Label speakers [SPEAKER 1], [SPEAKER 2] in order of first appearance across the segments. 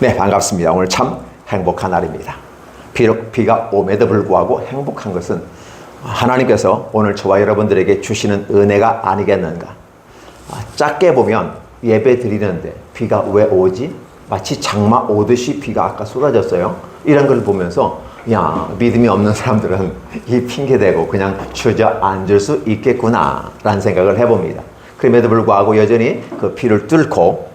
[SPEAKER 1] 네, 반갑습니다. 오늘 참 행복한 날입니다. 비록 비가 옴에도 불구하고 행복한 것은 하나님께서 오늘 저와 여러분들에게 주시는 은혜가 아니겠는가. 작게 보면 예배 드리는데 비가 왜 오지? 마치 장마 오듯이 비가 아까 쏟아졌어요. 이런 걸 보면서 믿음이 없는 사람들은 이 핑계대고 그냥 주저앉을 수 있겠구나 라는 생각을 해봅니다. 그럼에도 불구하고 여전히 그 비를 뚫고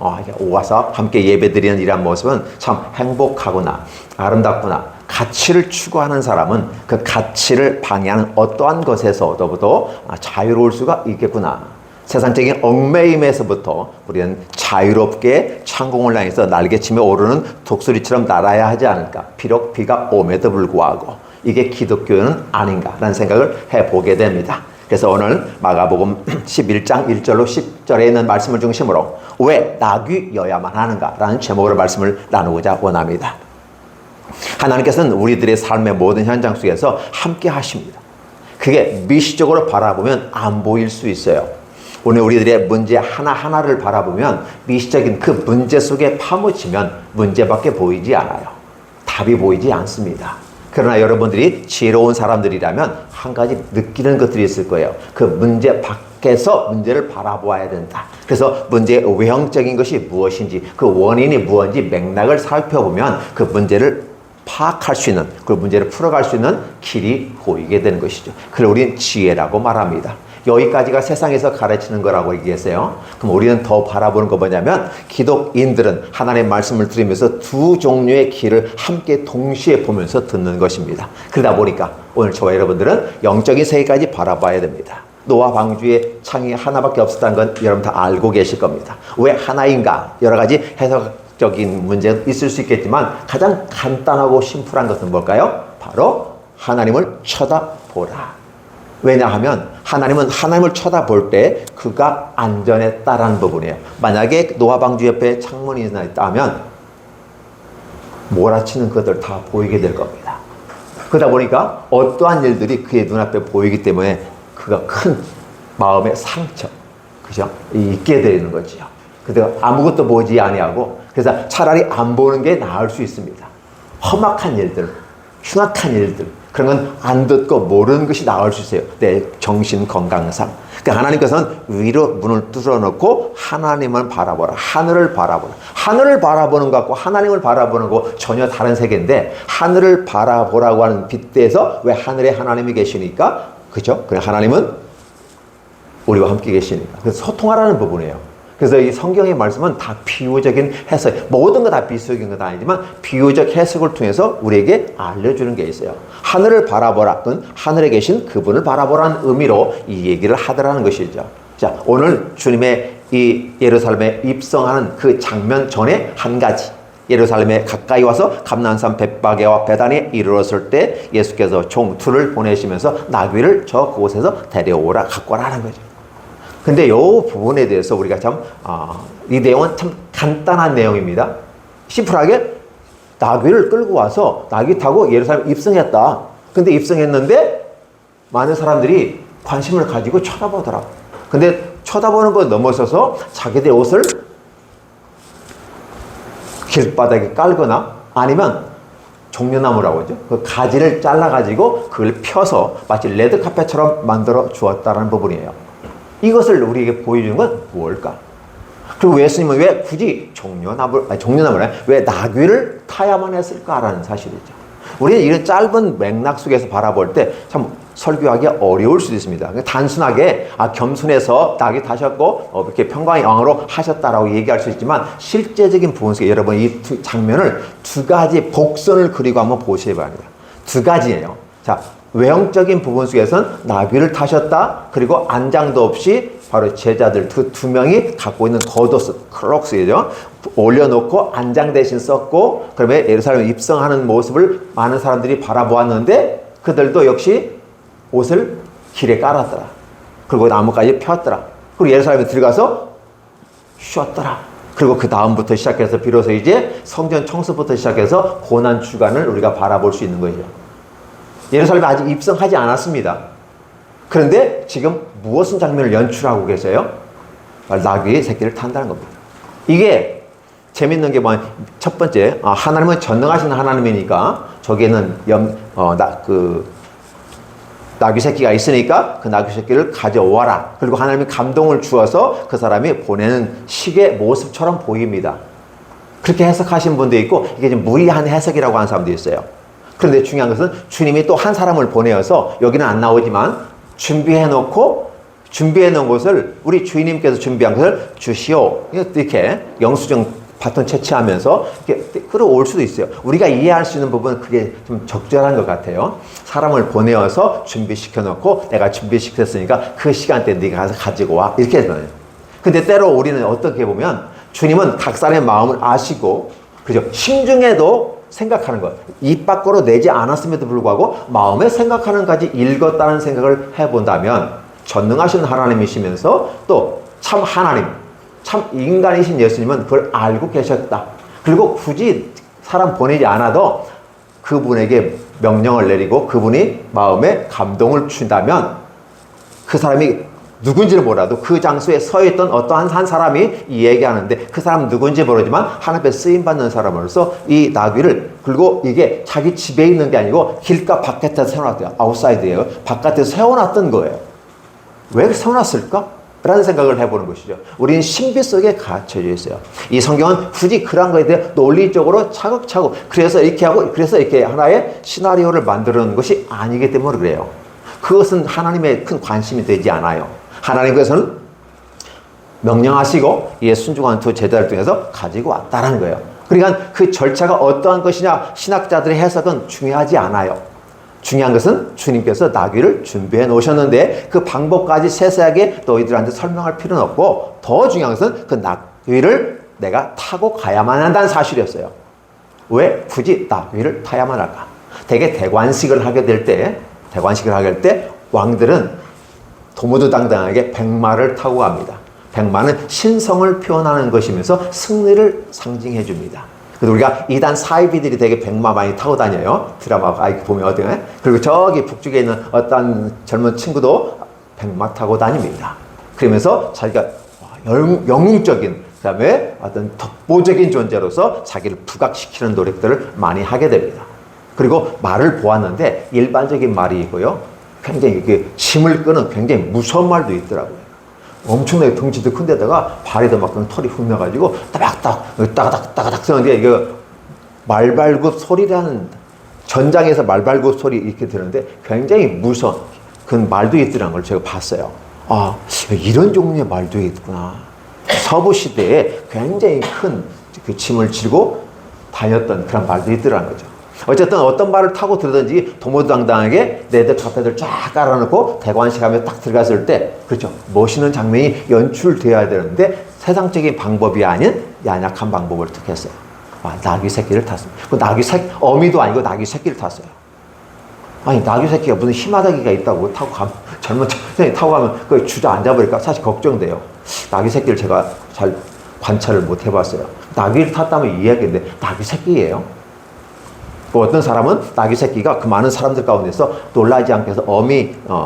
[SPEAKER 1] 와서 함께 예배드리는 이런 모습은 참 행복하구나, 아름답구나. 가치를 추구하는 사람은 그 가치를 방해하는 어떠한 것에서도 자유로울 수가 있겠구나. 세상적인 얽매임에서부터 우리는 자유롭게 창공을 향해서 날개치며 오르는 독수리처럼 날아야 하지 않을까. 비록 비가 옴에도 불구하고 이게 기독교는 아닌가라는 생각을 해보게 됩니다. 그래서 오늘 마가복음 11장 1절로 10절에 있는 말씀을 중심으로 왜 나귀여야만 하는가라는 제목으로 말씀을 나누고자 원합니다. 하나님께서는 우리들의 삶의 모든 현장 속에서 함께 하십니다. 그게 미시적으로 바라보면 안 보일 수 있어요. 오늘 우리들의 문제 하나하나를 바라보면 미시적인 그 문제 속에 파묻히면 문제밖에 보이지 않아요. 답이 보이지 않습니다. 그러나 여러분들이 지혜로운 사람들이라면 한 가지 느끼는 것들이 있을 거예요. 그 문제 밖에서 문제를 바라보아야 된다. 그래서 문제의 외형적인 것이 무엇인지, 그 원인이 무엇인지 맥락을 살펴보면 그 문제를 파악할 수 있는, 그 문제를 풀어갈 수 있는 길이 보이게 되는 것이죠. 그걸 우리는 지혜라고 말합니다. 여기까지가 세상에서 가르치는 거라고 얘기했어요. 그럼 우리는 더 바라보는 거 뭐냐면 기독인들은 하나님의 말씀을 들으면서 두 종류의 길을 함께 동시에 보면서 듣는 것입니다. 그러다 보니까 오늘 저와 여러분들은 영적인 세계까지 바라봐야 됩니다. 노아 방주의 창이 하나밖에 없었다는 건 여러분 다 알고 계실 겁니다. 왜 하나인가? 여러 가지 해석적인 문제가 있을 수 있겠지만 가장 간단하고 심플한 것은 뭘까요? 바로 하나님을 쳐다보라. 왜냐하면 하나님은 하나님을 쳐다볼 때 그가 안전했다라는 부분이에요. 만약에 노아 방주 옆에 창문이 있다면 몰아치는 것들 다 보이게 될 겁니다. 그러다 보니까 어떠한 일들이 그의 눈앞에 보이기 때문에 그가 큰 마음의 상처, 그죠? 있게 되는 거지요. 그래서 아무것도 보지 아니하고 그래서 차라리 안 보는 게 나을 수 있습니다. 험악한 일들, 흉악한 일들, 그런 건 안 듣고 모르는 것이 나을 수 있어요. 내 정신 건강상. 그러니까 하나님께서는 위로 문을 뚫어놓고 하나님을 바라보라. 하늘을 바라보라. 하늘을 바라보는 것과 하나님을 바라보는 거 전혀 다른 세계인데 하늘을 바라보라고 하는 빗대에서 왜 하늘에 하나님이 계시니까? 그죠? 그냥 하나님은 우리와 함께 계시니까. 그래서 소통하라는 부분이에요. 그래서 이 성경의 말씀은 다 비유적인 해석, 모든 거 다 비유적인 건 아니지만 비유적 해석을 통해서 우리에게 알려주는 게 있어요. 하늘을 바라보라, 또는 하늘에 계신 그분을 바라보라는 의미로 이 얘기를 하더라는 것이죠. 자, 오늘 주님의 이 예루살렘에 입성하는 그 장면 전에 한 가지, 예루살렘에 가까이 와서 감난산 벳바게와 베단에 이르렀을 때 예수께서 종 둘을 보내시면서 나귀를 저 그곳에서 데려오라 갖고 오라는 거죠. 근데 이 부분에 대해서 우리가 이 내용은 참 간단한 내용입니다. 심플하게 나귀를 끌고 와서 나귀 타고 예루살렘 입성했다. 근데 입성했는데 많은 사람들이 관심을 가지고 쳐다보더라고. 근데 쳐다보는 거 넘어서서 자기들의 옷을 길바닥에 깔거나 아니면 종려나무라고 하죠. 그 가지를 잘라가지고 그걸 펴서 마치 레드카펫처럼 만들어 주었다는 부분이에요. 이것을 우리에게 보여주는 건 무엇일까? 그리고 예수님은 왜 굳이 종려나무를 왜 나귀를 타야만 했을까라는 사실이죠. 우리는 이런 짧은 맥락 속에서 바라볼 때 참 설교하기 어려울 수도 있습니다. 단순하게 겸손해서 나귀 타셨고 이렇게 평강의 왕으로 하셨다라고 얘기할 수 있지만 실제적인 부분 속에 여러분 이 장면을 두 가지 복선을 그리고 한번 보셔야 합니다. 두 가지예요. 자, 외형적인 부분 속에서는 나귀를 타셨다. 그리고 안장도 없이 바로 제자들 두 명이 갖고 있는 겉옷, 크록스죠. 올려놓고 안장 대신 썼고 그러면 예루살렘에 입성하는 모습을 많은 사람들이 바라보았는데 그들도 역시 옷을 길에 깔았더라. 그리고 나무까지 폈더라. 그리고 예루살렘에 들어가서 쉬었더라. 그리고 그 다음부터 시작해서 비로소 이제 성전 청소부터 시작해서 고난 주간을 우리가 바라볼 수 있는 거죠. 예루살렘에 아직 입성하지 않았습니다. 그런데 지금 무엇은 장면을 연출하고 계세요? 나귀의 새끼를 탄다는 겁니다. 이게 재밌는 게 첫 번째, 하나님은 전능하신 하나님이니까 저기에는 나귀 새끼가 있으니까 그 나귀 새끼를 가져와라. 그리고 하나님이 감동을 주어서 그 사람이 보내는 식의 모습처럼 보입니다. 그렇게 해석하신 분도 있고 이게 좀 무리한 해석이라고 하는 사람도 있어요. 그런데 중요한 것은 주님이 또 한 사람을 보내어서 여기는 안 나오지만 준비해 놓은 것을 우리 주인님께서 준비한 것을 주시오. 이렇게 영수증 바톤 채취하면서 이렇게 끌어올 수도 있어요. 우리가 이해할 수 있는 부분은 그게 좀 적절한 것 같아요. 사람을 보내어서 준비시켜 놓고 내가 준비시켰으니까 그 시간대에 네가 가서 가지고 와. 이렇게 해서요. 근데 때로 우리는 어떻게 보면 주님은 각 사람의 마음을 아시고 그죠? 심중에도 생각하는 것. 입 밖으로 내지 않았음에도 불구하고 마음에 생각하는 까지 읽었다는 생각을 해본다면 전능하신 하나님이시면서 또 참 하나님, 참 인간이신 예수님은 그걸 알고 계셨다. 그리고 굳이 사람 보내지 않아도 그분에게 명령을 내리고 그분이 마음에 감동을 준다면 그 사람이 누군지를 몰라도 그 장소에 서 있던 어떠한 한 사람이 이 얘기하는데 그 사람 누군지 모르지만 하나님 앞에 쓰임받는 사람으로서 이 나귀를 그리고 이게 자기 집에 있는 게 아니고 길가 바깥에서 세워놨대요. 아웃사이드예요. 바깥에서 세워놨던 거예요. 왜 세워놨을까? 라는 생각을 해보는 것이죠. 우리는 신비 속에 갇혀져 있어요. 이 성경은 굳이 그런 거에 대해 논리적으로 차곡차곡 그래서 이렇게 하고 그래서 이렇게 하나의 시나리오를 만드는 것이 아니기 때문에 그래요. 그것은 하나님의 큰 관심이 되지 않아요. 하나님께서는 명령하시고 이에 순종한 두 제자를 통해서 가지고 왔다는 거예요. 그러니까 그 절차가 어떠한 것이냐 신학자들의 해석은 중요하지 않아요. 중요한 것은 주님께서 나귀를 준비해 놓으셨는데 그 방법까지 세세하게 너희들한테 설명할 필요는 없고 더 중요한 것은 그 나귀를 내가 타고 가야만 한다는 사실이었어요. 왜 굳이 나귀를 타야만 할까? 대개 대관식을 하게 될 때 왕들은 도무도당당하게 백마를 타고 갑니다. 백마는 신성을 표현하는 것이면서 승리를 상징해 줍니다. 그래서 우리가 이단 사이비들이 되게 백마 많이 타고 다녀요. 드라마 보면 어때요? 그리고 저기 북쪽에 있는 어떤 젊은 친구도 백마 타고 다닙니다. 그러면서 자기가 영웅적인 그다음에 어떤 독보적인 존재로서 자기를 부각시키는 노력들을 많이 하게 됩니다. 그리고 말을 보았는데 일반적인 말이고요. 굉장히 힘을 끄는 굉장히 무서운 말도 있더라고요. 엄청나게 덩치도 큰 데다가 발에도 막 털이 흩나가지고 따닥따닥 쓰는데 이거 말발굽 소리라는 전장에서 말발굽 소리 이렇게 들었는데 굉장히 무서운 그 말도 있더라는 걸 제가 봤어요. 아, 이런 종류의 말도 있구나. 서부 시대에 굉장히 큰 그 짐을 지고 다녔던 그런 말도 있더라는 거죠. 어쨌든 어떤 말을 타고 들든지 도무당당하게 내들 카페들 쫙 깔아놓고 대관식 하면 딱 들어갔을 때 그렇죠. 멋있는 장면이 연출되어야 되는데 세상적인 방법이 아닌 연약한 방법을 택했어요. 나귀 새끼를 탔습니다. 그 나귀 새끼, 어미도 아니고 나귀 새끼를 탔어요. 아니 나귀 새끼가 무슨 힘하다기가 있다고 타고 가면 젊은 청년이 타고 가면 그 주저앉아 버릴까 사실 걱정돼요. 나귀 새끼를 제가 잘 관찰을 못 해봤어요. 나귀를 탔다면 이해하겠는데 나귀 새끼예요. 어떤 사람은 나귀 새끼가 그 많은 사람들 가운데서 놀라지 않게 해서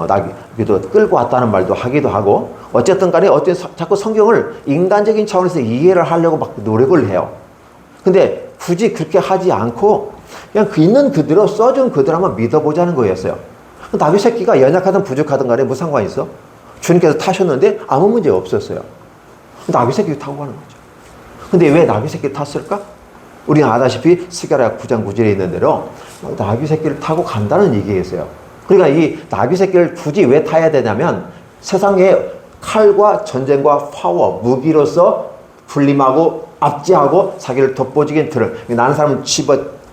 [SPEAKER 1] 나귀도 끌고 왔다는 말도 하기도 하고 어쨌든 간에 자꾸 성경을 인간적인 차원에서 이해를 하려고 막 노력을 해요. 근데 굳이 그렇게 하지 않고 그냥 있는 그대로 써준 그대로 한번 믿어보자는 거였어요. 나귀 새끼가 연약하든 부족하든 간에 무슨 상관이 있어? 주님께서 타셨는데 아무 문제 없었어요. 나귀 새끼 타고 가는 거죠. 근데 왜 나귀 새끼를 탔을까? 우리는 아다시피 스가랴 9장 9절에 있는 대로 나귀 새끼를 타고 간다는 얘기겠어요. 그러니까 이 나귀 새끼를 굳이 왜 타야 되냐면 세상에 칼과 전쟁과 파워, 무기로서 군림하고 압제하고 자기를 돋보지게 들은 나는 사람을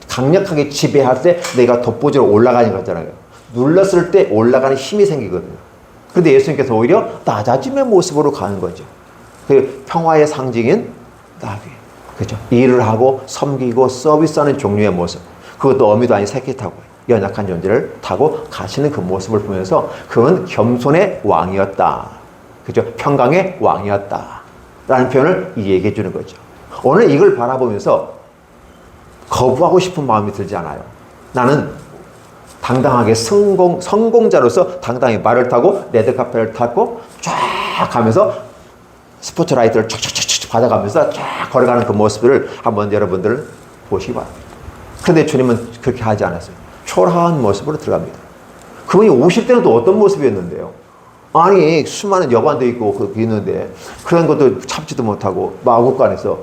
[SPEAKER 1] 강력하게 지배할 때 내가 돋보지로 올라가는 거잖아요. 눌렀을 때 올라가는 힘이 생기거든요. 그런데 예수님께서 오히려 낮아짐의 모습으로 가는 거죠. 그 평화의 상징인 나귀. 그렇죠. 일을 하고 섬기고 서비스하는 종류의 모습. 그것도 어미도 아닌 새끼 타고 연약한 존재를 타고 가시는 그 모습을 보면서 그건 겸손의 왕이었다. 그렇죠. 평강의 왕이었다. 라는 표현을 얘기해 주는 거죠. 오늘 이걸 바라보면서 거부하고 싶은 마음이 들지 않아요. 나는 당당하게 성공자로서 당당히 말을 타고 레드카펫을 타고 쫙 가면서 스포트라이트를 촥촥촥촥 받아가면서 쫙 걸어가는 그 모습을 한번 여러분들 보시기 바랍니다. 그런데 주님은 그렇게 하지 않았어요. 초라한 모습으로 들어갑니다. 그분이 오실 때는 또 어떤 모습이었는데요? 아니, 수많은 여관도 있고 그렇게 있는데 그런 것도 참지도 못하고 마구간에서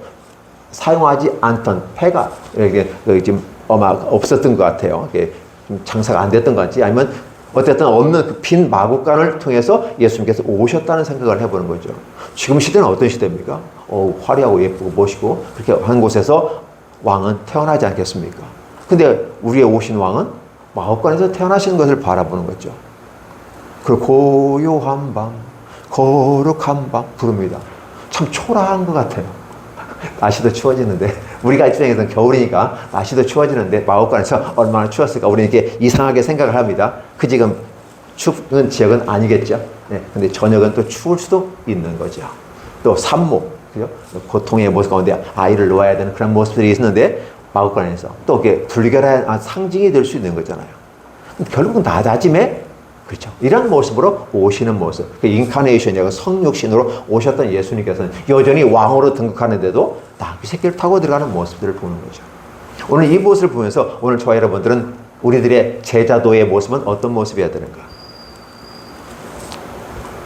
[SPEAKER 1] 사용하지 않던 폐가 이렇게 지금 아마 없었던 것 같아요. 이게 좀 장사가 안 됐던 것 같지? 아니면 어쨌든 없는 그 빈 마구간을 통해서 예수님께서 오셨다는 생각을 해보는 거죠. 지금 시대는 어떤 시대입니까? 화려하고 예쁘고 멋있고 그렇게 한 곳에서 왕은 태어나지 않겠습니까? 근데 우리의 오신 왕은 마구간에서 태어나시는 것을 바라보는 거죠. 그 고요한 밤, 거룩한 밤 부릅니다. 참 초라한 것 같아요. 날씨도 추워지는데 우리가 입장에서는 겨울이니까 날씨도 추워지는데 마곡간에서 얼마나 추웠을까 우리는 이렇게 이상하게 생각을 합니다. 그 지금 추운 지역은 아니겠죠. 네, 근데 저녁은 또 추울 수도 있는 거죠. 또 산모, 그죠? 고통의 모습 가운데 아이를 놓아야 되는 그런 모습들이 있는데 마곡간에서 또 이렇게 불결한 상징이 될 수 있는 거잖아요. 결국은 낮아짐에 그렇죠. 이런 모습으로 오시는 모습. 인카네이션이라고 성육신으로 오셨던 예수님께서는 여전히 왕으로 등극하는데도 나귀 새끼를 타고 들어가는 모습들을 보는 거죠. 오늘 이 모습을 보면서 오늘 저와 여러분들은 우리들의 제자도의 모습은 어떤 모습이어야 되는가?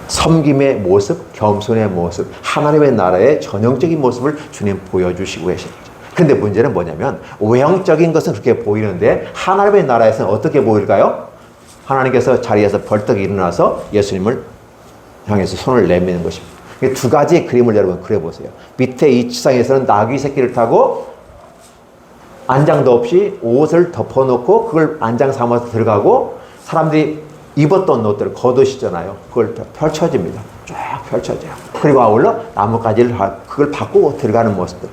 [SPEAKER 1] 섬김의 모습, 겸손의 모습, 하나님의 나라의 전형적인 모습을 주님 보여주시고 계십니다. 근데 문제는 뭐냐면 외형적인 것은 그렇게 보이는데 하나님의 나라에서는 어떻게 보일까요? 하나님께서 자리에서 벌떡 일어나서 예수님을 향해서 손을 내미는 것입니다. 두 가지의 그림을 여러분 그려보세요. 밑에 이 지상에서는 나귀 새끼를 타고 안장도 없이 옷을 덮어놓고 그걸 안장 삼아서 들어가고 사람들이 입었던 옷들을 겉옷이잖아요. 그걸 펼쳐집니다. 쫙 펼쳐져요. 그리고 아울러 나뭇가지를 그걸 바꾸고 들어가는 모습들.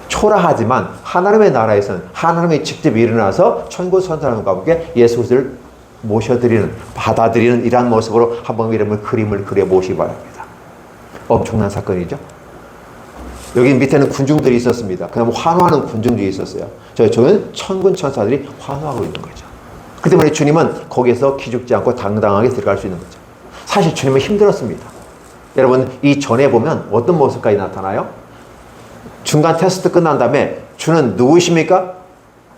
[SPEAKER 1] 초라하지만 하나님의 나라에서는 하나님이 직접 일어나서 천국 선사람과 함께 예수 그리스도를 모셔드리는, 받아들이는 이러한 모습으로 한번 이름을 그림을 그려보시기 바랍니다. 엄청난 사건이죠. 여기 밑에는 군중들이 있었습니다. 그다음 환호하는 군중들이 있었어요. 저는 천군 천사들이 환호하고 있는 거죠. 그 때문에 주님은 거기에서 기죽지 않고 당당하게 들어갈 수 있는 거죠. 사실 주님은 힘들었습니다. 여러분 이 전에 보면 어떤 모습까지 나타나요? 중간 테스트 끝난 다음에 주는 누구이십니까?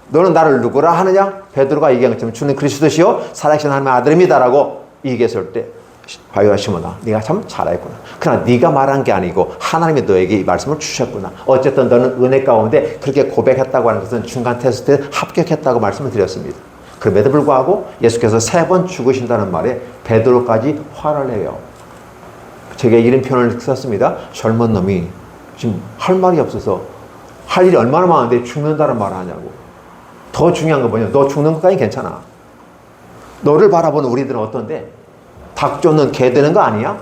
[SPEAKER 1] 너는 나를 누구라 하느냐? 베드로가 얘기한 것처럼 주는 그리스도시요 살아계신 하나님의 아들입니다라고 얘기했을 때 바요나 시몬아 네가 참 잘했구나. 그러나 네가 말한 게 아니고 하나님이 너에게 이 말씀을 주셨구나. 어쨌든 너는 은혜 가운데 그렇게 고백했다고 하는 것은 중간 테스트에 합격했다고 말씀을 드렸습니다. 그럼에도 불구하고 예수께서 3번 죽으신다는 말에 베드로까지 화를 내요. 제가 이런 표현을 썼습니다. 젊은 놈이 지금 할 말이 없어서 할 일이 얼마나 많은데 죽는다는 말을 하냐고. 더 중요한 건 뭐냐? 너 죽는 것까지 괜찮아. 너를 바라보는 우리들은 어떤데? 닭 쫓는 개 되는 거 아니야?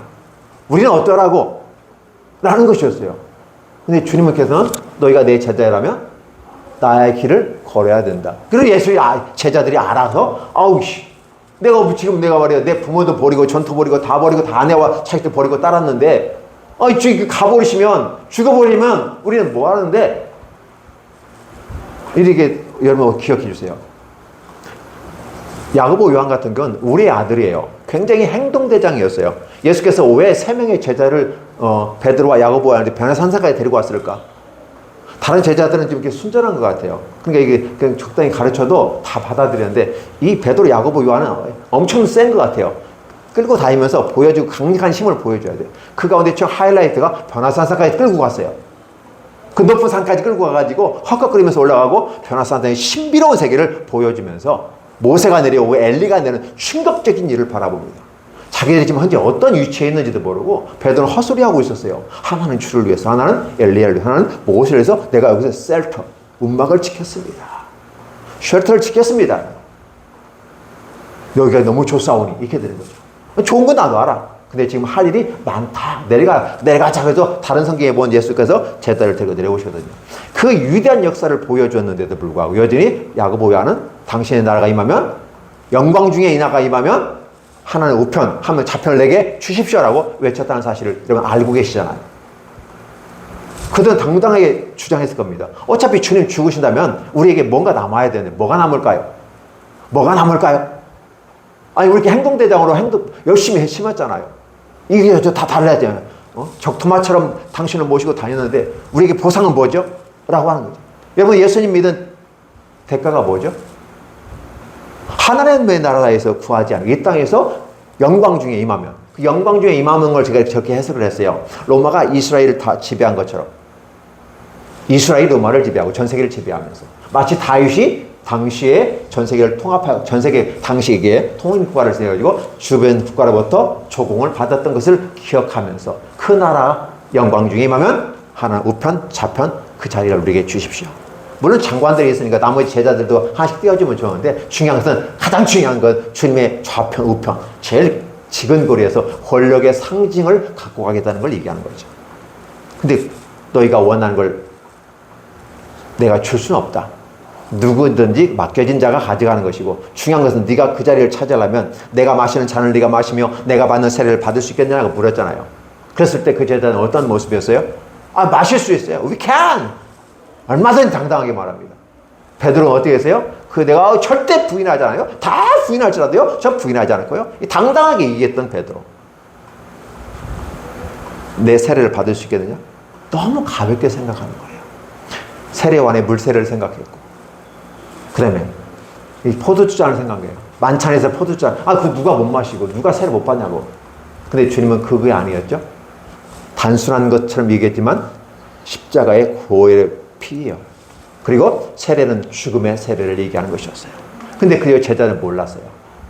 [SPEAKER 1] 우리는 어떠라고? 라는 것이었어요. 근데 주님께서는 너희가 내 제자라면 나의 길을 걸어야 된다. 그리고 예수의 제자들이 알아서 아우씨 내가 말이야 내 부모도 버리고 전투 버리고 다 버리고 다 아내와 자식들 버리고 따랐는데 저기 가버리시면 죽어버리면 우리는 뭐 하는데? 이렇게 여러분 기억해 주세요. 야고보 요한 같은 건 우리의 아들이에요. 굉장히 행동대장이었어요. 예수께서 왜 3명의 제자를 베드로와 야고보와 변화산사까지 데리고 왔을까? 다른 제자들은 좀 이렇게 순전한 것 같아요. 그러니까 이게 그냥 적당히 가르쳐도 다 받아들였는데 이 베드로, 야고보, 요한은 엄청 센 것 같아요. 끌고 다니면서 보여주고 강력한 힘을 보여줘야 돼요. 그 가운데 저 하이라이트가 변화산사까지 끌고 갔어요. 그 높은 산까지 끌고 가가지고 헛헛거리면서 올라가고 변화산사의 신비로운 세계를 보여주면서 모세가 내려오고 엘리가 내는 충격적인 일을 바라봅니다. 자기들이 지금 현재 어떤 위치에 있는지도 모르고 베드로는 헛소리하고 있었어요. 하나는 주를 위해서, 하나는 엘리야를 위해서, 하나는 모세를 위해서 내가 여기서 셀터, 움막을 지켰습니다. 쉘터를 지켰습니다. 여기가 너무 좋사오니 이렇게 되는 거죠. 좋은 건 나도 알아. 근데 지금 할 일이 많다. 내려가자 해서 다른 성경에 본 예수께서 제자를 데리고 내려오시거든요. 그 위대한 역사를 보여주었는데도 불구하고 여전히 야고보 요한은 당신의 나라가 임하면 영광 중에 이 나라가 임하면 하나는 우편, 하면 좌편을 내게 주십시오라고 외쳤다는 사실을 여러분 알고 계시잖아요. 그들은 당당하게 주장했을 겁니다. 어차피 주님 죽으신다면 우리에게 뭔가 남아야 되는데 뭐가 남을까요? 뭐가 남을까요? 아니 우리 이렇게 행동대장으로 열심히 심었잖아요. 이게 다 달라야 되잖아요. 적토마처럼 당신을 모시고 다녔는데 우리에게 보상은 뭐죠? 라고 하는 거죠. 여러분, 예수님 믿은 대가가 뭐죠? 하나님의 나라에서 구하지 않고 이 땅에서 영광 중에 임하면, 그 영광 중에 임하는 걸 제가 저렇게 해석을 했어요. 로마가 이스라엘을 다 지배한 것처럼 이스라엘이 로마를 지배하고 전 세계를 지배하면서 마치 다윗이 당시에 전 세계를 통합하고 전 세계 당시에 통일 국가를 세워가지고 주변 국가로부터 조공을 받았던 것을 기억하면서 그 나라 영광 중에 임하면 하나님 우편 좌편 그 자리를 우리에게 주십시오. 물론 장관들이 있으니까 나머지 제자들도 하나씩 띄워주면 좋은데 중요한 것은, 가장 중요한 건 주님의 좌편 우편, 제일 지근거리에서 권력의 상징을 갖고 가겠다는 걸 얘기하는 거죠. 근데 너희가 원하는 걸 내가 줄 수는 없다. 누구든지 맡겨진 자가 가져가는 것이고, 중요한 것은 네가 그 자리를 차지하려면 내가 마시는 잔을 네가 마시며 내가 받는 세례를 받을 수 있겠냐고 물었잖아요. 그랬을 때 그 제자는 어떤 모습이었어요? 마실 수 있어요. We can! 얼마든지 당당하게 말합니다. 베드로는 어떻게 했어요? 내가 절대 부인하지 않아요. 다 부인할지라도요, 저 부인하지 않을 거예요. 당당하게 얘기했던 베드로. 내 세례를 받을 수 있겠느냐? 너무 가볍게 생각하는 거예요. 세례원의 물세례를 생각했고, 그 다음에 이 포도주잔을 생각해요. 만찬에서 포도주잔, 그거 누가 못 마시고 누가 세례 못 받냐고. 근데 주님은 그게 아니었죠. 단순한 것처럼 얘기했지만 십자가의 고혈의 피예요. 그리고 세례는 죽음의 세례를 얘기하는 것이었어요. 근데 그 제자는 몰랐어요.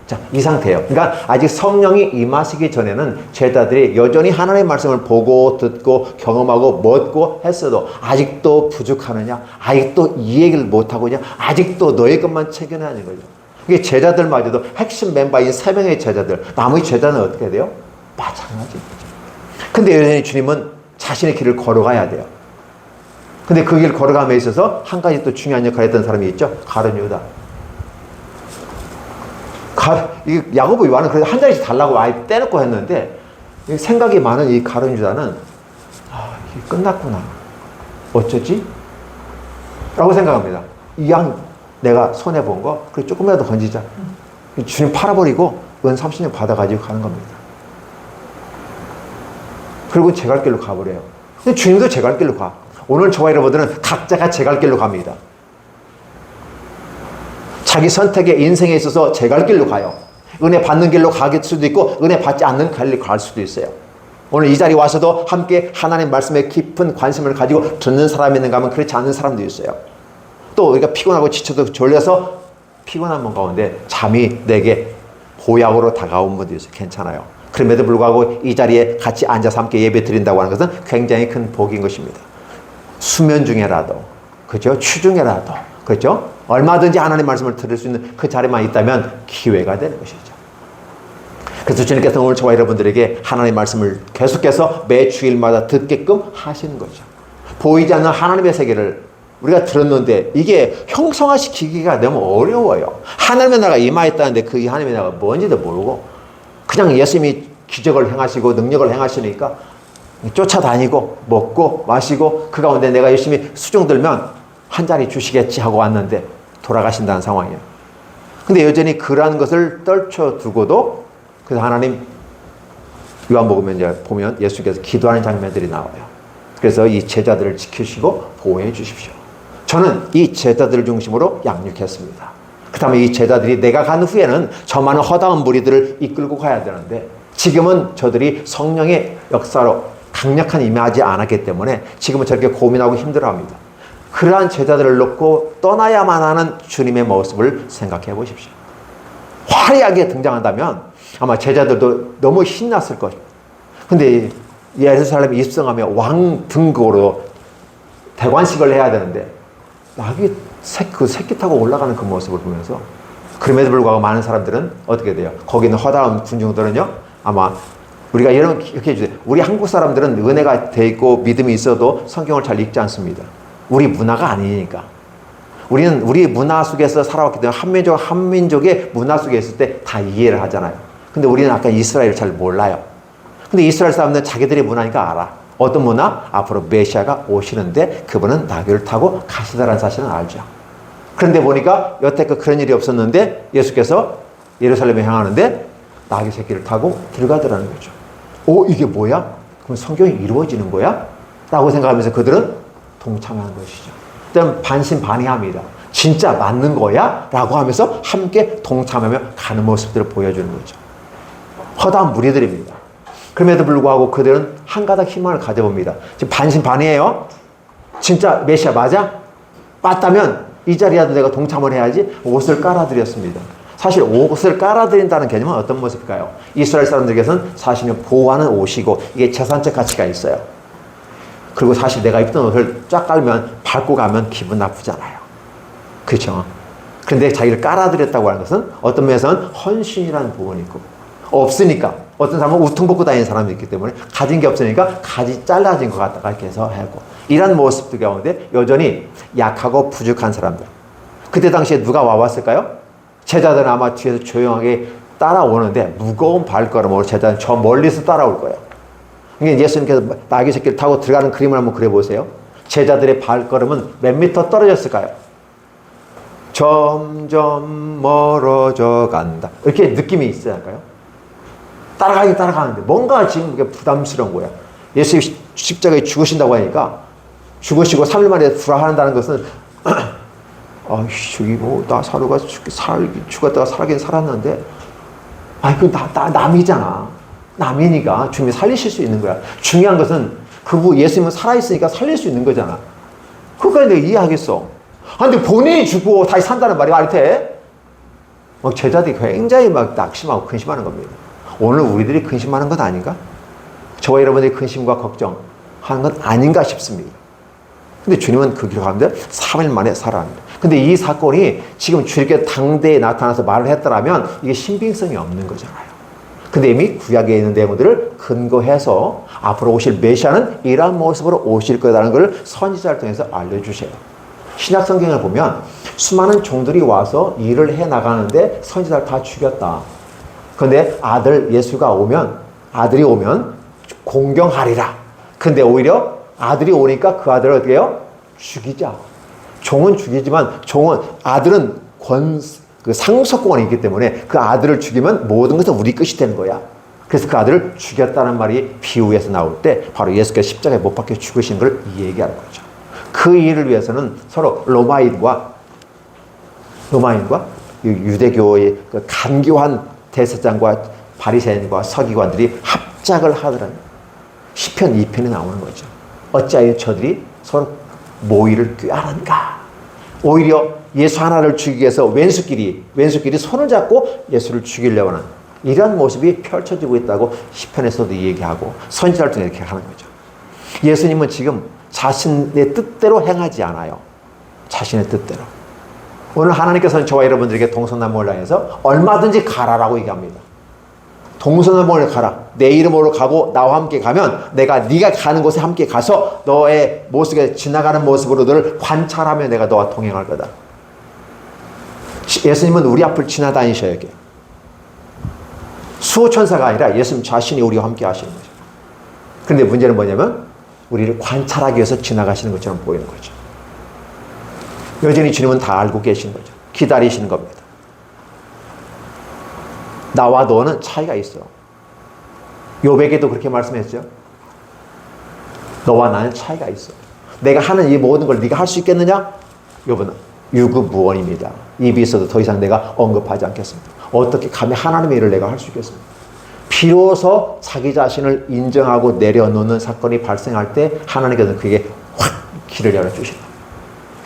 [SPEAKER 1] 자, 이 상태예요. 그러니까 아직 성령이 임하시기 전에는 제자들이 여전히 하나님의 말씀을 보고 듣고 경험하고 먹고 했어도 아직도 부족하느냐? 아직도 이 얘기를 못하고 있냐? 아직도 너의 것만 체결하는 거죠. 이게 제자들마저도 핵심 멤버인 3명의 제자들, 나머지 제자는 어떻게 돼요? 마찬가지입니다. 근데 여전히 주님은 자신의 길을 걸어가야 돼요. 근데 그 길 걸어감에 있어서 한 가지 또 중요한 역할을 했던 사람이 있죠. 가룟 유다. 야고보 요한은 그래서 한 자리씩 달라고 아예 떼놓고 했는데, 생각이 많은 이 가룟 유다는 이게 끝났구나. 어쩌지? 라고 생각합니다. 이 양 내가 손해본 거 그래 조금이라도 건지자. 주님 팔아버리고 은 30년 받아가지고 가는 겁니다. 그리고 제 갈 길로 가버려요. 근데 주님도 제 갈 길로 가. 오늘 저와 여러분들은 각자가 제 갈 길로 갑니다. 자기 선택의 인생에 있어서 제 갈 길로 가요. 은혜 받는 길로 갈 수도 있고 은혜 받지 않는 길로 갈 수도 있어요. 오늘 이 자리에 와서도 함께 하나님 말씀에 깊은 관심을 가지고 듣는 사람이 있는가 하면 그렇지 않은 사람도 있어요. 또 우리가 피곤하고 지쳐도 졸려서 피곤한 분 가운데 잠이 내게 보약으로 다가온 분도 있어요. 괜찮아요. 그럼에도 불구하고 이 자리에 같이 앉아서 함께 예배 드린다고 하는 것은 굉장히 큰 복인 것입니다. 수면 중에라도, 그죠? 추중에라도, 그죠? 얼마든지 하나님 말씀을 들을 수 있는 그 자리만 있다면 기회가 되는 것이죠. 그래서 주님께서 오늘 저와 여러분들에게 하나님 말씀을 계속해서 매 주일마다 듣게끔 하시는 거죠. 보이지 않는 하나님의 세계를 우리가 들었는데 이게 형성화시키기가 너무 어려워요. 하나님의 나라가 임하였다는데 그 하나님의 나라가 뭔지도 모르고 그냥 예수님이 기적을 행하시고 능력을 행하시니까 쫓아다니고 먹고 마시고 그 가운데 내가 열심히 수종 들면 한 자리 주시겠지 하고 왔는데 돌아가신다는 상황이에요. 근데 여전히 그러한 것을 떨쳐두고도 그래서 하나님 요한복음에 이제 보면 예수께서 기도하는 장면들이 나와요. 그래서 이 제자들을 지키시고 보호해 주십시오. 저는 이 제자들을 중심으로 양육했습니다. 그 다음에 이 제자들이 내가 간 후에는 저 많은 허다한 무리들을 이끌고 가야 되는데 지금은 저들이 성령의 역사로 강력한 임하지 않았기 때문에 지금은 저렇게 고민하고 힘들어합니다. 그러한 제자들을 놓고 떠나야만 하는 주님의 모습을 생각해 보십시오. 화려하게 등장한다면 아마 제자들도 너무 신났을 것입니다. 근데 예루살렘에 입성하며 왕 등극으로 대관식을 해야 되는데 나귀 새끼 타고 올라가는 그 모습을 보면서 그럼에도 불구하고 많은 사람들은 어떻게 돼요? 거기 있는 허다한 군중들은요 아마 우리가 이렇게 해주세요. 우리 한국 사람들은 은혜가 돼 있고 믿음이 있어도 성경을 잘 읽지 않습니다. 우리 문화가 아니니까. 우리는 우리 문화 속에서 살아왔기 때문에 한민족의 문화 속에 있을 때 다 이해를 하잖아요. 근데 우리는 약간 이스라엘을 잘 몰라요. 근데 이스라엘 사람들은 자기들의 문화니까 알아. 어떤 문화? 앞으로 메시아가 오시는데 그분은 나귀를 타고 가시다라는 사실은 알죠. 그런데 보니까 여태껏 그런 일이 없었는데 예수께서 예루살렘에 향하는데 나귀 새끼를 타고 들어가더라는 거죠. 오, 이게 뭐야? 그럼 성경이 이루어지는 거야? 라고 생각하면서 그들은 동참하는 것이죠. 그다음 반신반의합니다. 진짜 맞는 거야? 라고 하면서 함께 동참하며 가는 모습들을 보여주는 거죠. 허다한 무리들입니다. 그럼에도 불구하고 그들은 한 가닥 희망을 가져봅니다. 지금 반신반의해요. 진짜 메시아 맞아? 맞다면 이 자리라도 내가 동참을 해야지. 옷을 깔아드렸습니다. 사실 옷을 깔아드린다는 개념은 어떤 모습일까요? 이스라엘 사람들에게서는 사실은 보호하는 옷이고 이게 재산적 가치가 있어요. 그리고 사실 내가 입던 옷을 쫙 깔면 밟고 가면 기분 나쁘잖아요. 그렇죠? 그런데 자기를 깔아드렸다고 하는 것은 어떤 면에서는 헌신이라는 부분이 있고, 없으니까 어떤 사람은 우퉁 벗고 다니는 사람이 있기 때문에 가진 게 없으니까 가지 잘라진 것 같다가 이렇게 해서 하고, 이런 모습들 가운데 여전히 약하고 부족한 사람들. 그때 당시에 누가 와왔을까요? 제자들은 아마 뒤에서 조용하게 따라오는데 무거운 발걸음으로 제자들은 저 멀리서 따라올 거예요. 그러니까 예수님께서 나귀 새끼를 타고 들어가는 그림을 한번 그려보세요. 제자들의 발걸음은 몇 미터 떨어졌을까요? 점점 멀어져 간다. 이렇게 느낌이 있어야 할까요? 따라가긴 따라가는데 뭔가 지금 그게 부담스러운 거야. 예수님이 십자가에 죽으신다고 하니까 죽으시고 3일 만에 부활한다는 것은 저기 나 사루가 죽었다가 살긴 살았는데 그건 남이잖아. 남이니까 주님이 살리실 수 있는 거야. 중요한 것은 예수님은 살아있으니까 살릴 수 있는 거잖아. 그거까지 내가 이해하겠어. 근데 본인이 죽고 다시 산다는 말이 돼? 제자들이 굉장히 낙심하고 근심하는 겁니다. 오늘 우리들이 근심하는 건 아닌가? 저와 여러분들이 근심과 걱정하는 건 아닌가 싶습니다. 근데 주님은 그 길을 가는데 3일 만에 살아납니다. 근데 이 사건이 지금 주님께 당대에 나타나서 말을 했더라면 이게 신빙성이 없는 거잖아요. 근데 이미 구약에 있는 내용들을 근거해서 앞으로 오실 메시아는 이러한 모습으로 오실 거라는 걸 선지자를 통해서 알려주세요. 신약 성경을 보면 수많은 종들이 와서 일을 해 나가는데 선지자를 다 죽였다. 그런데 아들이 오면 공경하리라. 근데 오히려 아들이 오니까 그 아들을 어떻게 해요? 죽이자. 종은 죽이지만 아들은 상속권이 있기 때문에 그 아들을 죽이면 모든 것은 우리 것이 되는 거야. 그래서 그 아들을 죽였다는 말이 비유에서 나올 때 바로 예수께서 십자가에 못 박혀 죽으신 걸 얘기하는 거죠. 그 일을 위해서는 서로 로마인과 유대교의 그 간교한 대제사장과 바리새인과 서기관들이 합작을 하더라고요. 시편 2편에 나오는 거죠. 어찌하여 저들이 서로 모의를 꾀하는가. 오히려 예수 하나를 죽이기 위해서 왼수끼리 손을 잡고 예수를 죽이려고 하는 이런 모습이 펼쳐지고 있다고 시편에서도 얘기하고 선지자를 통해 이렇게 하는 거죠. 예수님은 지금 자신의 뜻대로 행하지 않아요. 자신의 뜻대로. 오늘 하나님께서는 저와 여러분들에게 동서남북을 향해서 얼마든지 가라라고 얘기합니다. 동서남북을 가라. 내 이름으로 가고 나와 함께 가면 네가 가는 곳에 함께 가서 너의 모습에 지나가는 모습으로 너를 관찰하며 내가 너와 동행할 거다. 예수님은 우리 앞을 지나다니셔야 해요. 수호천사가 아니라 예수님 자신이 우리와 함께 하시는 거죠. 그런데 문제는 뭐냐면 우리를 관찰하기 위해서 지나가시는 것처럼 보이는 거죠. 여전히 주님은 다 알고 계시는 거죠. 기다리시는 겁니다. 나와 너는 차이가 있어. 욥에게도 그렇게 말씀했죠. 너와 나는 차이가 있어. 내가 하는 이 모든 걸 네가 할 수 있겠느냐? 욥은 유구무원입니다. 입이 있어도 더 이상 내가 언급하지 않겠습니다. 어떻게 감히 하나님의 일을 내가 할 수 있겠습니까? 비로소 자기 자신을 인정하고 내려놓는 사건이 발생할 때 하나님께서는 그에게 확 길을 열어주신다.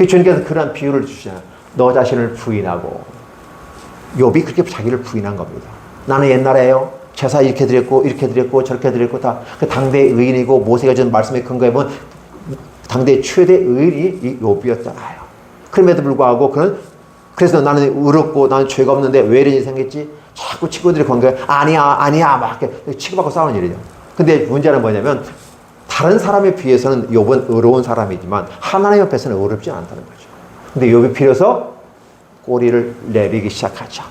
[SPEAKER 1] 주님께서 그런 비유를 주시잖아요. 너 자신을 부인하고. 욥이 그렇게 자기를 부인한 겁니다. 나는 옛날에요. 제사 이렇게 드렸고 저렇게 드렸고 다 그 당대의 의인이고 모세가 준 말씀에 근거해 보면 당대의 최대 의인이 이 욥이었잖아요. 그럼에도 불구하고 그래서 나는 의롭고 나는 죄가 없는데 왜 이런 일이 생겼지? 자꾸 친구들이 건거해 아니야 막 이렇게 치고받고 싸우는 일이죠. 근데 문제는 뭐냐면 다른 사람에 비해서는 욥은 의로운 사람이지만 하나님 앞에서는 의롭지 않다는 거죠. 근데 욥이 비로소 꼬리를 내리기 시작하죠.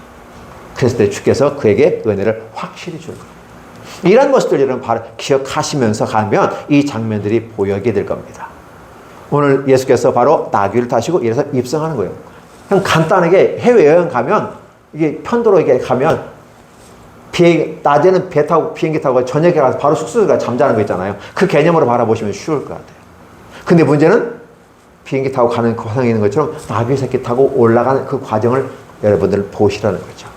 [SPEAKER 1] 그랬을 때 주께서 그에게 은혜를 확실히 주는 거예요. 이런 것들 여러분 바로 기억하시면서 가면 이 장면들이 보이게 될 겁니다. 오늘 예수께서 바로 나귀를 타시고 이래서 입성하는 거예요. 그냥 간단하게 해외여행 가면 이게 편도로 이렇게 가면 낮에는 배 타고 비행기 타고 저녁에 가서 바로 숙소에 가서 잠자는 거 있잖아요. 그 개념으로 바라보시면 쉬울 것 같아요. 근데 문제는 비행기 타고 가는 그 화상에 있는 것처럼 나귀 새끼 타고 올라가는 그 과정을 여러분들 보시라는 거죠.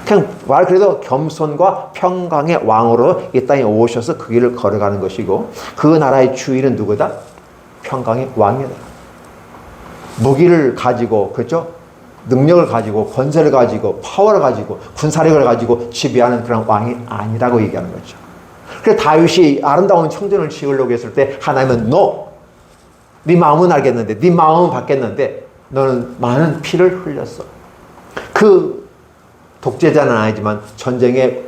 [SPEAKER 1] 그냥 말 그래도 겸손과 평강의 왕으로 이 땅에 오셔서 그 길을 걸어가는 것이고, 그 나라의 주인은 누구다? 평강의 왕이다. 무기를 가지고, 그렇죠? 능력을 가지고, 권세를 가지고, 파워를 가지고, 군사력을 가지고 지배하는 그런 왕이 아니라고 얘기하는 거죠. 그래서 다윗이 아름다운 성전을 지으려고 했을 때 하나님은 네 마음은 알겠는데, 네 마음은 받겠는데 너는 많은 피를 흘렸어. 그 독재자는 아니지만 전쟁의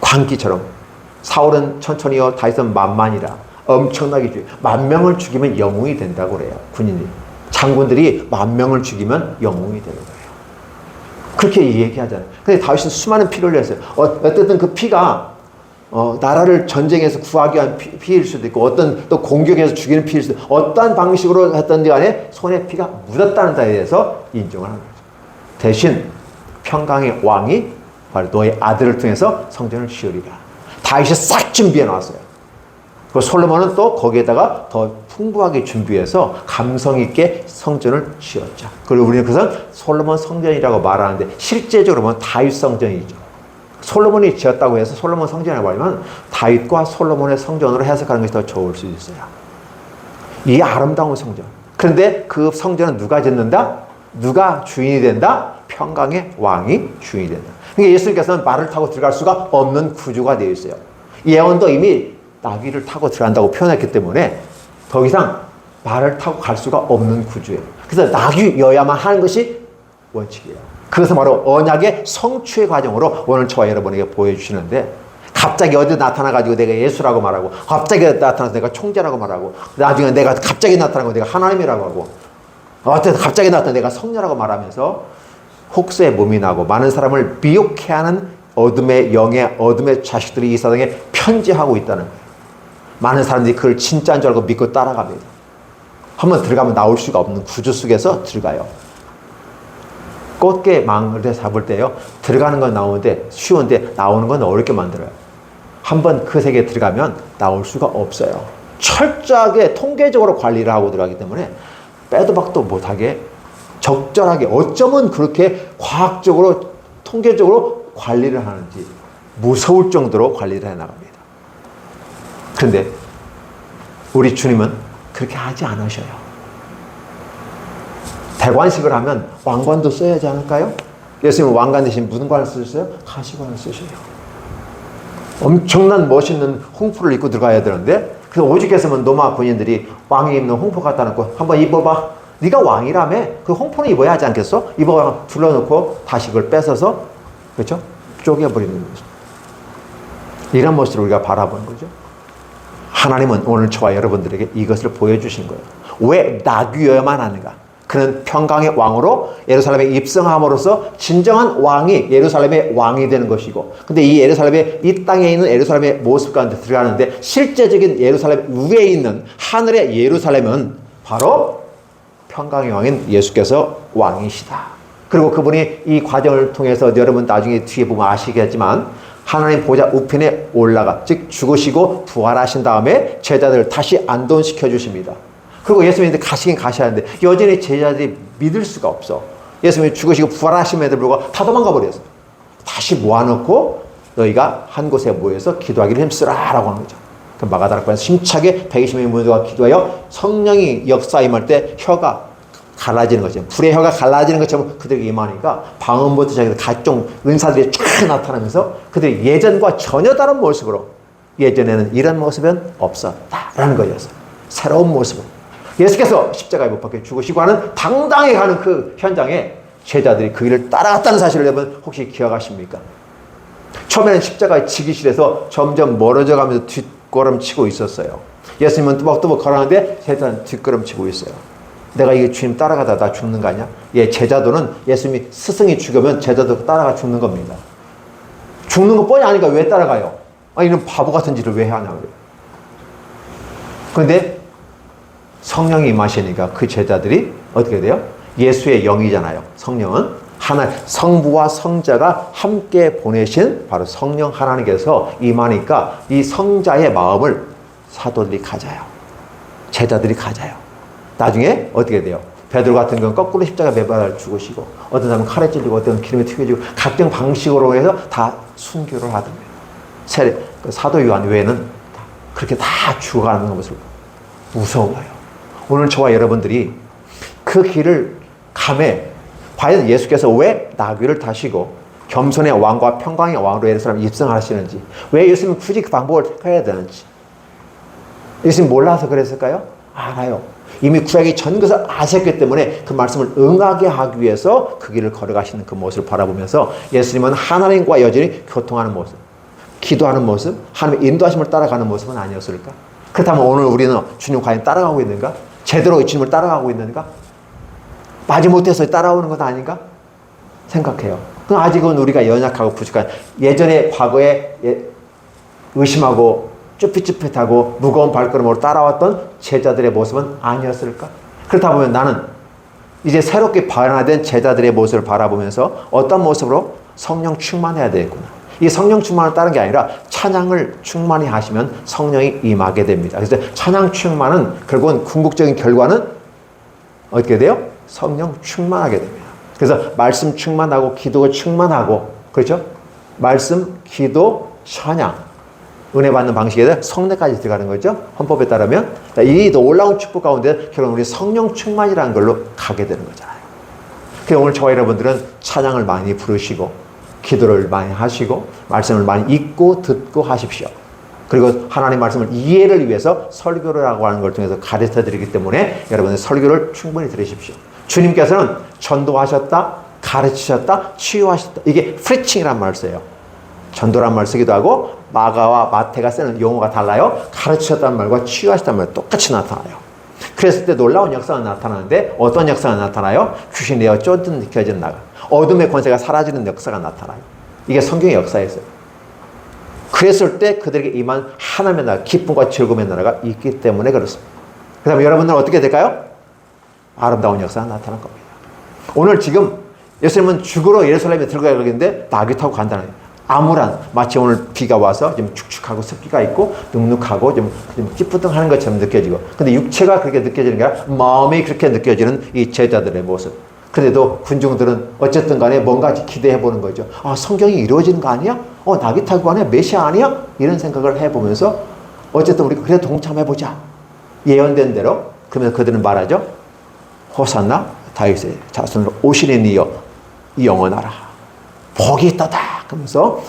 [SPEAKER 1] 광기처럼 사울은 천천히요, 다윗은 만만이라 엄청나게 죽여. 10,000명을 죽이면 영웅이 된다고 그래요. 군인이. 장군들이 10,000명을 죽이면 영웅이 되는 거예요. 그렇게 얘기하잖아요. 근데 다윗은 수많은 피를 흘렸어요. 어쨌든 그 피가 나라를 전쟁에서 구하기 위한 피일 수도 있고, 어떤 또 공격해서 죽이는 피일 수도 있고, 어떠한 방식으로 했던지 간에 손에 피가 묻었다는 데에 대해서 인정을 하는 거죠. 대신 평강의 왕이 바로 너의 아들을 통해서 성전을 지으리라. 다윗이 싹 준비해 놨어요. 그 솔로몬은 또 거기에다가 더 풍부하게 준비해서 감성 있게 성전을 지었죠. 그리고 우리는 그것은 솔로몬 성전이라고 말하는데 실제적으로 보면 다윗 성전이죠. 솔로몬이 지었다고 해서 솔로몬 성전이라고 하면 다윗과 솔로몬의 성전으로 해석하는 것이 더 좋을 수 있어요. 이 아름다운 성전. 그런데 그 성전은 누가 짓는다? 누가 주인이 된다? 평강의 왕이 주인이 된다. 그러니까 예수님께서는 말을 타고 들어갈 수가 없는 구조가 되어 있어요. 예언도 이미 나귀를 타고 들어간다고 표현했기 때문에 더 이상 말을 타고 갈 수가 없는 구조예요. 그래서 나귀여야만 하는 것이 원칙이에요. 그것은 바로 언약의 성취의 과정으로 오늘 저와 여러분에게 보여주시는데, 갑자기 어디 나타나가지고 내가 예수라고 말하고, 갑자기 나타나서 내가 총재라고 말하고, 나중에 내가 갑자기 나타나고 내가 하나님이라고 하고, 어쨌든 갑자기 나타나 내가 성녀라고 말하면서 혹세의 몸이 나고 많은 사람을 미혹해 하는 어둠의 영의 어둠의 자식들이 이 세상에 편지하고 있다는 거예요. 많은 사람들이 그걸 진짜인 줄 알고 믿고 따라갑니다. 한번 들어가면 나올 수가 없는 구조 속에서 들어가요. 꽃게 망을 잡을 때요, 들어가는 건 나오는데 쉬운데 나오는 건 어렵게 만들어요. 한번 그 세계에 들어가면 나올 수가 없어요. 철저하게 통계적으로 관리를 하고 들어가기 때문에 빼도 박도 못하게 적절하게, 어쩌면 그렇게 과학적으로 통계적으로 관리를 하는지 무서울 정도로 관리를 해나갑니다. 그런데 우리 주님은 그렇게 하지 않으셔요. 대관식을 하면 왕관도 써야 하지 않을까요? 예수님은 왕관 대신 무슨 관을 쓰셨어요? 가시관을 쓰셔요. 엄청난 멋있는 홍포를 입고 들어가야 되는데, 그래서 오죽했으면 로마 군인들이 왕이 입는 홍포 갖다 놓고 한번 입어봐. 네가 왕이라며 그 홍포는 입어야 하지 않겠어? 입어봐. 둘러놓고 다시 그걸 뺏어서, 그렇죠? 쪼개버리는 거죠. 이런 모습을 우리가 바라보는 거죠. 하나님은 오늘 저와 여러분들에게 이것을 보여주신 거예요. 왜 나귀여야만 하는가? 그는 평강의 왕으로 예루살렘에 입성함으로써 진정한 왕이 예루살렘의 왕이 되는 것이고, 근데 이 예루살렘의, 이 땅에 있는 예루살렘의 모습 가운데 들어가는데, 실제적인 예루살렘 위에 있는 하늘의 예루살렘은 바로 평강의 왕인 예수께서 왕이시다. 그리고 그분이 이 과정을 통해서 여러분 나중에 뒤에 보면 아시겠지만 하나님 보좌 우편에 올라가, 즉 죽으시고 부활하신 다음에 제자들을 다시 안돈시켜 주십니다. 그리고 예수님이 가시긴 가셔야 하는데 여전히 제자들이 믿을 수가 없어. 예수님이 죽으시고 부활하심에도 불구하고 다 도망가 버렸어요. 다시 모아놓고 너희가 한 곳에 모여서 기도하기를 힘쓰라라고 하는 거죠. 그 마가다락방에서 힘차게 120명의 무리가 기도하여 성령이 역사임할 때 혀가 갈라지는 것처럼, 불의 혀가 갈라지는 것처럼 그들에게 임하니까 방언부터 시작해서 각종 은사들이 쫙 나타나면서 그들이 예전과 전혀 다른 모습으로, 예전에는 이런 모습은 없었다라는 거였어요. 새로운 모습으로. 예수께서 십자가에 못 박혀 죽으시고 하는 당당히 가는 그 현장에 제자들이 그 길을 따라갔다는 사실을 여러분 혹시 기억하십니까? 처음에는 십자가의 지기실에서 점점 멀어져 가면서 뒷걸음치고 있었어요. 예수님은 뚜벅뚜벅 걸어가는데 제자는 뒷걸음치고 있어요. 내가 이게 주님 따라가다 나 죽는 거 아니야? 예, 제자도는 예수님이 스승이 죽으면 제자도 따라가 죽는 겁니다. 죽는 거 뻔히 아니까 왜 따라가요? 아, 이런 바보 같은 짓을 왜 하냐고요. 그런데 성령이 임하시니까 그 제자들이 어떻게 돼요? 예수의 영이잖아요. 성령은 하나 성부와 성자가 함께 보내신 바로 성령 하나님께서 임하니까 이 성자의 마음을 사도들이 가져요. 제자들이 가져요. 나중에 어떻게 돼요? 베드로 같은 경우는 거꾸로 십자가 매달아 죽으시고 어떤 사람은 칼에 찔리고 어떤 기름에 튀겨지고 각종 방식으로 해서 다 순교를 하던데 세례 사도 요한 외에는 그렇게 다 죽어가는 것을 무서워요. 오늘 저와 여러분들이 그 길을 감해 과연 예수께서 왜 나귀를 타시고 겸손의 왕과 평강의 왕으로 예루살렘에 입성하시는지 왜 예수님은 굳이 그 방법을 택해야 되는지 예수님 몰라서 그랬을까요? 알아요. 이미 구약이 전 것을 아셨기 때문에 그 말씀을 응하게 하기 위해서 그 길을 걸어가시는 그 모습을 바라보면서 예수님은 하나님과 여전히 교통하는 모습, 기도하는 모습, 하나님의 인도하심을 따라가는 모습은 아니었을까? 그렇다면 오늘 우리는 주님 과연 따라가고 있는가? 제대로 주님을 따라가고 있는가? 마지못해서 따라오는 것 아닌가? 생각해요. 아직은 우리가 연약하고 부족한 예전에 과거에 의심하고 쭈삣쭈삣하고 무거운 발걸음으로 따라왔던 제자들의 모습은 아니었을까? 그렇다 보면 나는 이제 새롭게 변화된 제자들의 모습을 바라보면서 어떤 모습으로 성령 충만해야 되겠구나. 이 성령 충만을 따른 게 아니라 찬양을 충만히 하시면 성령이 임하게 됩니다. 그래서 찬양 충만은 결국은 궁극적인 결과는 어떻게 돼요? 성령 충만하게 됩니다. 그래서 말씀 충만하고 기도가 충만하고 그렇죠? 말씀, 기도, 찬양 은혜 받는 방식에 성례까지 들어가는 거죠. 헌법에 따르면 이 놀라운 축복 가운데 결국 우리 성령 충만이라는 걸로 가게 되는 거잖아요. 그래서 오늘 저와 여러분들은 찬양을 많이 부르시고 기도를 많이 하시고 말씀을 많이 읽고 듣고 하십시오. 그리고 하나님 말씀을 이해를 위해서 설교를 하고 하는 걸 통해서 가르쳐 드리기 때문에 여러분의 설교를 충분히 들으십시오. 주님께서는 전도하셨다, 가르치셨다, 치유하셨다. 이게 프리칭이란 말을 써요. 전도란 말을 쓰기도 하고 마가와 마태가 쓰는 용어가 달라요. 가르치셨다는 말과 치유하셨다는 말 똑같이 나타나요. 그랬을 때 놀라운 역사가 나타나는데 어떤 역사가 나타나요? 귀신이 내어 쫓든 느껴지는 나가. 어둠의 권세가 사라지는 역사가 나타나요. 이게 성경의 역사였어요. 그랬을 때 그들에게 임한 하나님의 나라, 기쁨과 즐거움의 나라가 있기 때문에 그렇습니다. 그 다음에 여러분들은 어떻게 될까요? 아름다운 역사가 나타날 겁니다. 오늘 지금 예수님은 죽으러 예루살렘에 들어가야 되는데 나귀 타고 간다는 거예요. 암울한 마치 오늘 비가 와서 좀 축축하고 습기가 있고 눅눅하고 좀 찌뿌둥하는 것처럼 느껴지고 근데 육체가 그렇게 느껴지는 게 아니라 마음이 그렇게 느껴지는 이 제자들의 모습. 그래도 군중들은 어쨌든 간에 뭔가 기대해 보는 거죠. 아, 성경이 이루어지는 거 아니야? 나귀 타고 가네? 메시아 아니야? 이런 생각을 해보면서 어쨌든 우리가 그래도 동참해보자. 예언된 대로 그러면서 그들은 말하죠. 호산나 다윗의 자손으로 오시는 이여 영원하라. 복이 있도다. 그러면서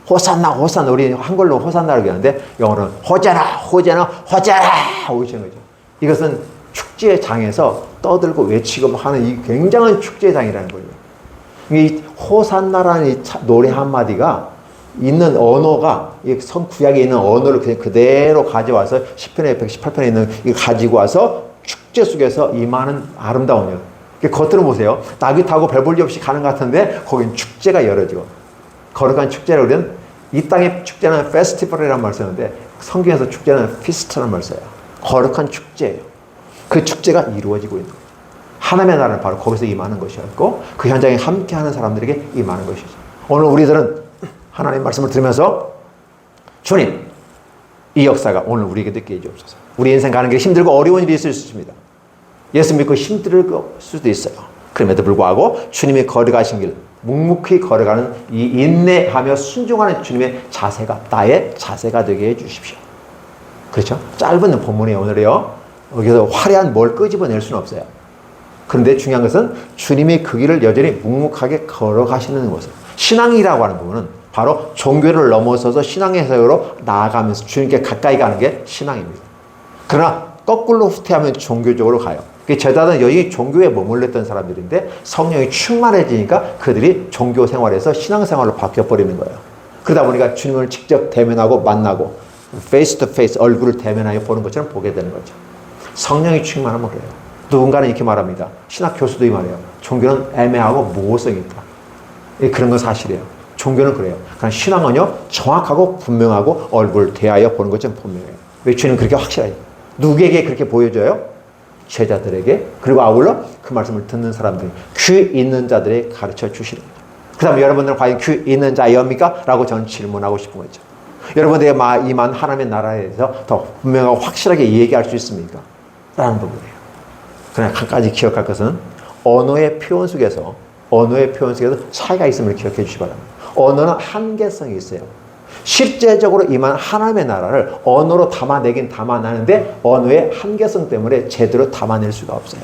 [SPEAKER 1] 호산나 호산나 우리 한글로 호산나라고 하는데 영어로는 호자나 호자나 호자라 오시는 거죠. 이것은 축제의 장에서 떠들고 외치고 하는 이 굉장한 축제의 장이라는 거예요. 이 호산나라는 이 노래 한마디가 있는 언어가 이 구약에 있는 언어를 그냥 그대로 가져와서 10편에 118편에 있는 이거 가지고 와서 축제 속에서 임하는 아름다운 영. 겉으로 보세요. 나귀 타고 별 볼 일 없이 가는 것 같은데 거긴 축제가 열어지고 거룩한 축제를 우리는 이 땅의 축제는 페스티벌이라는 말을 쓰는데 성경에서 축제는 피스트라는 말을 써요. 거룩한 축제예요. 그 축제가 이루어지고 있는 거예요. 하나님의 나라는 바로 거기서 임하는 것이었고 그 현장에 함께하는 사람들에게 임하는 것이죠. 오늘 우리들은 하나님 말씀을 들으면서 주님 이 역사가 오늘 우리에게 느끼게 해주옵소서. 우리 인생 가는 길에 힘들고 어려운 일이 있을 수 있습니다. 예수 믿고 힘들 수도 있어요. 그럼에도 불구하고 주님이 걸어가신 길 묵묵히 걸어가는 이 인내하며 순종하는 주님의 자세가 나의 자세가 되게 해주십시오. 그렇죠? 짧은 본문이에요. 오늘이요. 여기서 화려한 뭘 끄집어낼 수는 없어요. 그런데 중요한 것은 주님이 그 길을 여전히 묵묵하게 걸어가시는 모습. 신앙이라고 하는 부분은 바로 종교를 넘어서서 신앙의 세계로 나아가면서 주님께 가까이 가는 게 신앙입니다. 그러나 거꾸로 후퇴하면 종교적으로 가요. 제자들은 여기 종교에 머물렀던 사람들인데 성령이 충만해지니까 그들이 종교 생활에서 신앙 생활로 바뀌어버리는 거예요. 그러다 보니까 주님을 직접 대면하고 만나고 페이스 투 페이스 얼굴을 대면하여 보는 것처럼 보게 되는 거죠. 성령이 충만하면 그래요. 누군가는 이렇게 말합니다. 신학 교수도 이 말이에요. 종교는 애매하고 모호성이 있다. 그런 건 사실이에요. 종교는 그래요. 그러나 신앙은요 정확하고 분명하고 얼굴을 대하여 보는 것처럼 분명해요. 왜 주님은 그렇게 확실해요. 누구에게 그렇게 보여줘요? 제자들에게 그리고 아울러 그 말씀을 듣는 사람들, 귀 있는 자들에게 가르쳐 주시는 거죠. 그 다음에 여러분들은 과연 귀 있는 자이옵니까? 라고 저는 질문하고 싶은 거죠. 여러분들의 임한 하나님의 나라에 대해서 더 분명하고 확실하게 얘기할 수 있습니까? 라는 부분이에요. 그러나 한 가지 기억할 것은 언어의 표현 속에서 차이가 있음을 기억해 주시기 바랍니다. 언어는 한계성이 있어요. 실제적으로 임한 하나님의 나라를 언어로 담아내긴 담아내는데 언어의 한계성 때문에 제대로 담아낼 수가 없어요.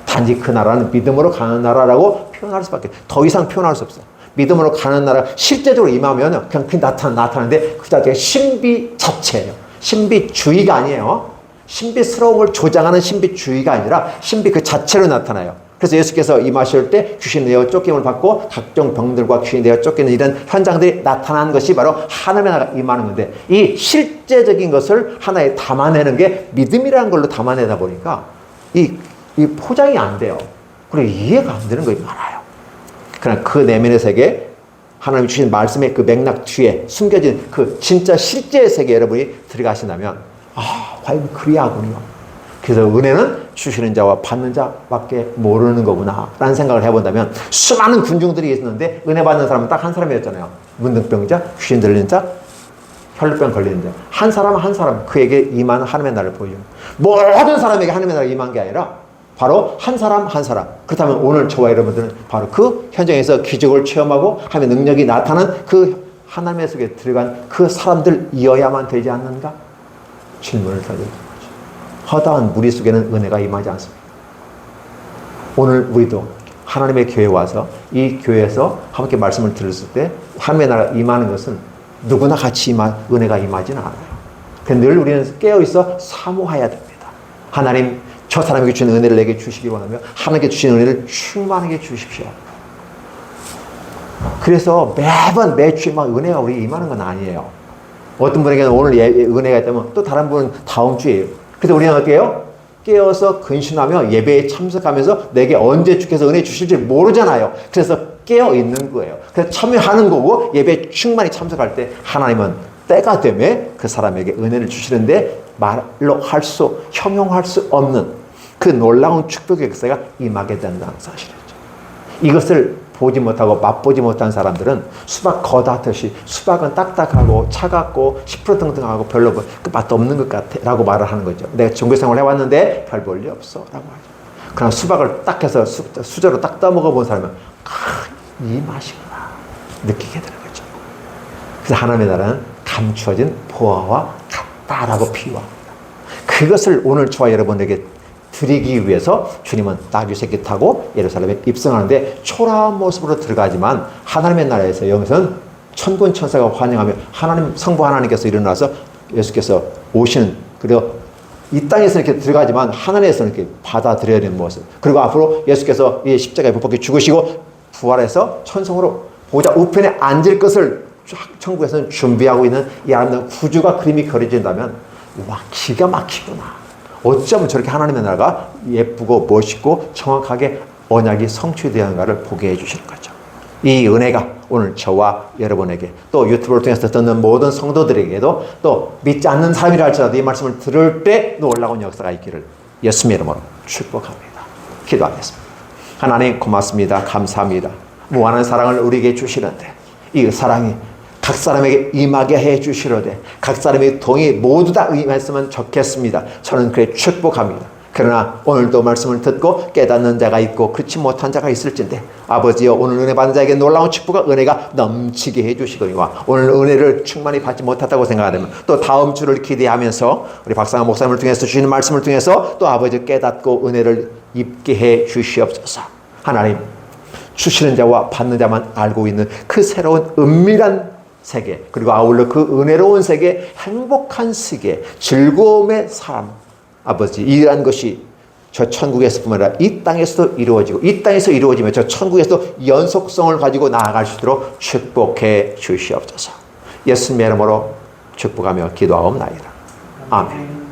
[SPEAKER 1] 단지 그 나라는 믿음으로 가는 나라라고 표현할 수밖에, 더 이상 표현할 수 없어요. 믿음으로 가는 나라 실제적으로 임하면 그냥 나타나는데 그 자체가 신비 자체예요. 신비주의가 아니에요. 신비스러움을 조장하는 신비주의가 아니라 신비 그 자체로 나타나요. 그래서 예수께서 임하실 때 귀신 내어 쫓김을 받고 각종 병들과 귀신 내어 쫓기는 이런 현장들이 나타나는 것이 바로 하나님의 나라가 임하는 건데, 이 실제적인 것을 하나에 담아내는 게 믿음이라는 걸로 담아내다 보니까 이 포장이 안 돼요. 그리고 이해가 안 되는 것이 많아요. 그러나 그 내면의 세계, 하나님이 주신 말씀의 그 맥락 뒤에 숨겨진 그 진짜 실제의 세계에 여러분이 들어가신다면, 과연 그리하군요. 그래서 은혜는 주시는 자와 받는 자밖에 모르는 거구나 라는 생각을 해본다면, 수많은 군중들이 있었는데 은혜 받는 사람은 딱 한 사람이었잖아요. 문둥병자, 귀신 들리는 자, 혈루병 걸리는 자. 한 사람 그에게 임한 하나님의 나라를 보여줍니다. 모든 사람에게 하나님의 나라가 임한 게 아니라 바로 한 사람. 그렇다면 오늘 저와 여러분들은 바로 그 현장에서 기적을 체험하고 하나님의 능력이 나타나는 그 하나님의 속에 들어간 그 사람들이어야만 되지 않는가? 질문을 던져주는 거죠. 허다한 무리 속에는 은혜가 임하지 않습니다. 오늘 우리도 하나님의 교회에 와서 이 교회에서 함께 말씀을 들었을 때 하나님의 나라가 임하는 것은 누구나 같이 은혜가 임하지는 않아요. 늘 우리는 깨어있어 사모해야 됩니다. 하나님, 저 사람에게 주신 은혜를 내게 주시기 원하며 하나님께 주신 은혜를 충만하게 주십시오. 그래서 매주에 은혜가 우리 임하는 건 아니에요. 어떤 분에게는 오늘 은혜가 있다면 또 다른 분은 다음 주에요. 그래서 우리는 어떻게 해요? 깨어서 근신하며 예배에 참석하면서 내게 언제 주께서 은혜 주실지 모르잖아요. 그래서 깨어 있는 거예요. 그래서 참여하는 거고 예배에 충만히 참석할 때 하나님은 때가 되면 그 사람에게 은혜를 주시는데 말로 형용할 수 없는 그 놀라운 축복의 역사가 임하게 된다는 사실이죠. 이것을 보지 못하고 맛보지 못한 사람들은 수박 거다듯이 수박은 딱딱하고 차갑고 시퍼렁텅텅하고 별로 그 맛도 없는 것 같아 라고 말을 하는 거죠. 내가 종교생활을 해왔는데 별 볼일 없어 라고 하죠. 그럼 수박을 딱 해서 수저로 딱 떠먹어 본 사람은 이 맛이구나 느끼게 되는 거죠. 그래서 하나님의 나라는 감추어진 보화와 같다라고 비유합니다. 그것을 오늘 저와 여러분에게 드리기 위해서 주님은 나귀새끼 타고 예루살렘에 입성하는데 초라한 모습으로 들어가지만 하나님의 나라에서 여기서는 천군 천사가 환영하며 하나님 성부 하나님께서 일어나서 예수께서 오시는, 그리고 이 땅에서 이렇게 들어가지만 하늘에서 이렇게 받아들여야 되는 모습, 그리고 앞으로 예수께서 이 십자가에 못 박혀 죽으시고 부활해서 천성으로 보좌 우편에 앉을 것을 천국에서는 준비하고 있는 이 아름다운 구주가 그림이 그려진다면 와, 기가 막히구나. 어쩌면 저렇게 하나님의 나라가 예쁘고 멋있고 정확하게 언약이 성취되는가를 보게 해주시는 거죠. 이 은혜가 오늘 저와 여러분에게, 또 유튜브를 통해서 듣는 모든 성도들에게도, 또 믿지 않는 사람이라 할지라도 이 말씀을 들을 때 놀라운 역사가 있기를 예수님의 이름으로 축복합니다. 기도하겠습니다. 하나님 고맙습니다. 감사합니다. 무한한 사랑을 우리에게 주시는데 이 사랑이 각 사람에게 임하게 해 주시려되 각 사람의 동이 모두 다 임했으면 좋겠습니다. 저는 그래 축복합니다. 그러나 오늘도 말씀을 듣고 깨닫는 자가 있고 그렇지 못한 자가 있을진데 아버지여, 오늘 은혜 받는 자에게 놀라운 축복과 은혜가 넘치게 해 주시거니와 오늘 은혜를 충만히 받지 못했다고 생각하면 또 다음 주를 기대하면서 우리 박상환 목사님을 통해서 주시는 말씀을 통해서 또 아버지 깨닫고 은혜를 입게 해 주시옵소서. 하나님, 주시는 자와 받는 자만 알고 있는 그 새로운 은밀한 세계, 그리고 아울러 그 은혜로운 세계, 행복한 세계, 즐거움의 삶, 아버지, 이러한 것이 저 천국에서뿐만 아니라 이 땅에서도 이루어지고 이 땅에서 이루어지며 저 천국에서도 연속성을 가지고 나아갈 수 있도록 축복해 주시옵소서. 예수님의 이름으로 축복하며 기도하옵나이다. 아멘.